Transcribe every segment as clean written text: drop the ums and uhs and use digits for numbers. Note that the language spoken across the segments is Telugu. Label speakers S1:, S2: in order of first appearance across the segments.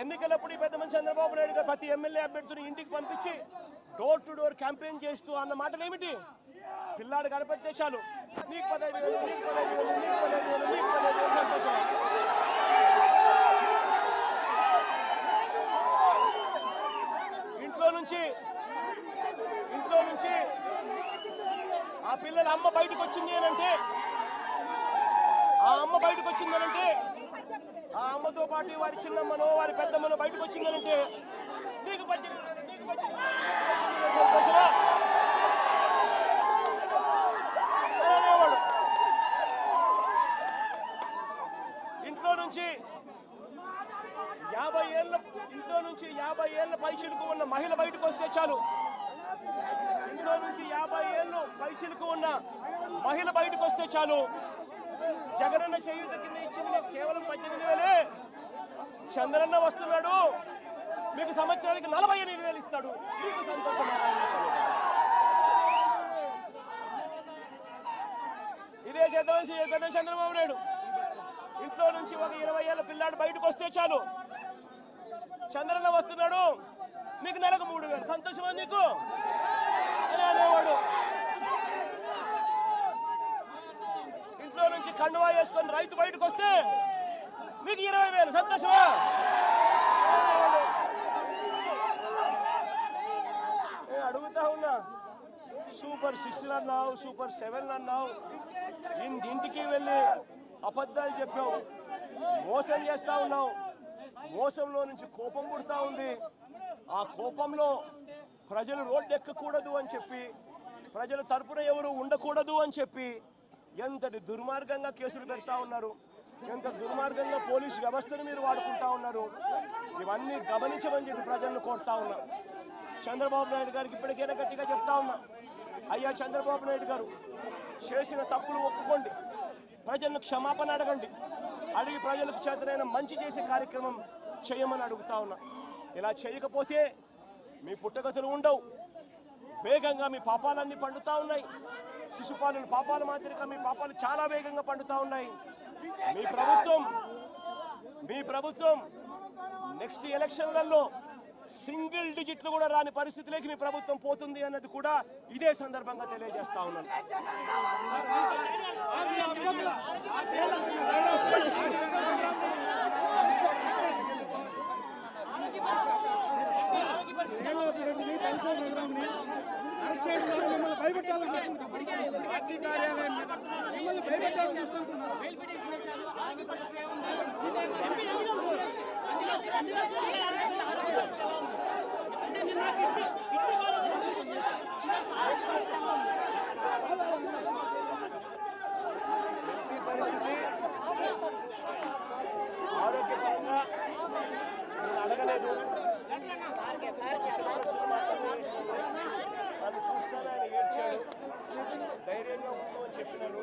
S1: ఎన్నికలప్పుడు ఈ పెద్ద మంచి చంద్రబాబు నాయుడు గారు ప్రతి ఎమ్మెల్యే అభ్యర్థిని ఇంటికి పంపించి డోర్ టు డోర్ క్యాంపెయిన్ చేస్తూ అన్న మాటలు ఏమిటి? పిల్లాడు కనపడితే చాలు నీకు 15,000, నీకు 15,000, నీకు 15,000, నీకు 15,000 సంతోషం. ఇంట్లో నుంచి ఆ పిల్లల అమ్మ బయటకు వచ్చింది అనంటే, ఆ అమ్మ బయటకు వచ్చిందనంటే, ఆ అమ్మతో పాటు వారి చిన్నమ్మనో వారి పెద్దమ్మనో బయటకు వచ్చిందనంటే నీకు సంతోషమా? ఇంట్లో నుంచి 50 ఏళ్ళ పైచిలుకు ఉన్న మహిళ బయటకు వస్తే చాలు. ఇంట్లో నుంచి 50 ఏళ్ళు పైచిలుకు ఉన్న మహిళ బయటకు వస్తే చాలు. జగనన్న చేయూత కింద ఇచ్చింది కేవలం 18,000. చంద్రన్న వస్తున్నాడు, మీకు సంవత్సరానికి 48,000 ఇస్తాడు. మీకు సంతోషం. ఇదే చేద్దాం చంద్రబాబు నాయుడు. ఇంట్లో నుంచి ఒక 20 ఏళ్ళ పిల్లాడు బయటకు వస్తే చాలు, చంద్రన్న వస్తున్నాడు, మీకు నెలకు 3,000. సంతోషమా నీకు అనేవాడు. ఇంట్లో నుంచి కండువా వేసుకొని రైతు బయటకు వస్తే మీకు 20,000. సంతోషమా? అడుగుతా ఉన్నా, సూపర్ 6 అన్నావు, సూపర్ 7 అన్నావు, ఇంటికి వెళ్ళి అబద్ధాలు చెప్పావు, మోసం చేస్తా ఉన్నావు. మోసంలో నుంచి కోపం పుడతా ఉంది. ఆ కోపంలో ప్రజలు రోడ్డు ఎక్కకూడదు అని చెప్పి, ప్రజల తరపున ఎవరు ఉండకూడదు అని చెప్పి ఎంతటి దుర్మార్గంగా కేసులు పెడతా ఉన్నారు, ఎంత దుర్మార్గంగా పోలీసు వ్యవస్థను మీరు వాడుకుంటా ఉన్నారు. ఇవన్నీ గమనించమని చెప్పి ప్రజలను కోరుతా ఉన్నా. చంద్రబాబు నాయుడు గారికి ఇప్పటికైనా గట్టిగా చెప్తా ఉన్నా, అయ్యా చంద్రబాబు నాయుడు గారు, చేసిన తప్పులు ఒప్పుకోండి, ప్రజలను క్షమాపణ అడగండి, అడిగి ప్రజలకు చేతనైన మంచి చేసే కార్యక్రమం చేయమని అడుగుతా ఉన్నా. ఇలా చేయకపోతే మీ పుట్టగతులు ఉండవు. వేగంగా మీ పాపాలన్నీ పండుతా ఉన్నాయి. శిశుపాలుని పాపాల మాదిరిగా మీ పాపాలు చాలా వేగంగా పండుతా ఉన్నాయి. మీ ప్రభుత్వం నెక్స్ట్ ఎలక్షన్లలో సింగిల్ డిజిట్లు కూడా రాని పరిస్థితిలోకి మీ ప్రభుత్వం పోతుంది అన్నది కూడా ఇదే సందర్భంగా తెలియజేస్తా ఉన్నాను. ఆరోగ్యపరంగా నేను అడగలేదు, నన్ను చూస్తాను, ఆయన ఏడ్చాడు, ధైర్యంగా ఉండు అని చెప్పినాను.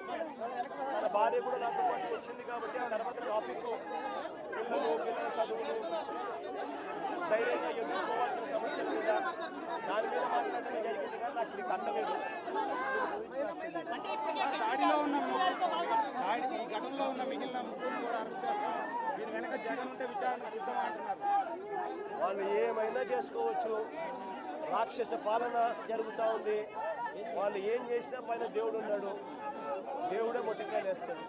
S1: తన భార్య కూడా నాతో పాటు వచ్చింది కాబట్టి ఆ తర్వాత టాపిక్ పిల్లల చదువులు, ధైర్యంగా ఎదుర్కోవాల్సిన సమస్యల మీద, దాని మీద మాట్లాడడం జరిగింది. కానీ నాకు ఇది తట్టలేదు.
S2: ఈ ఘటనలో ఉన్న మిగిలిన ముగ్గురు కూడా అరెస్ట్ చేస్తాం, దీని వెనక జగన్ ఉంటే విచారణ సిద్ధం అంటున్నారు.
S1: వాళ్ళు ఏమైనా చేసుకోవచ్చు, రాక్షస పాలన జరుగుతూ ఉంది. వాళ్ళు ఏం చేసినా పైన దేవుడు ఉన్నాడు, దేవుడే మొట్టికాయలు వేస్తాడు.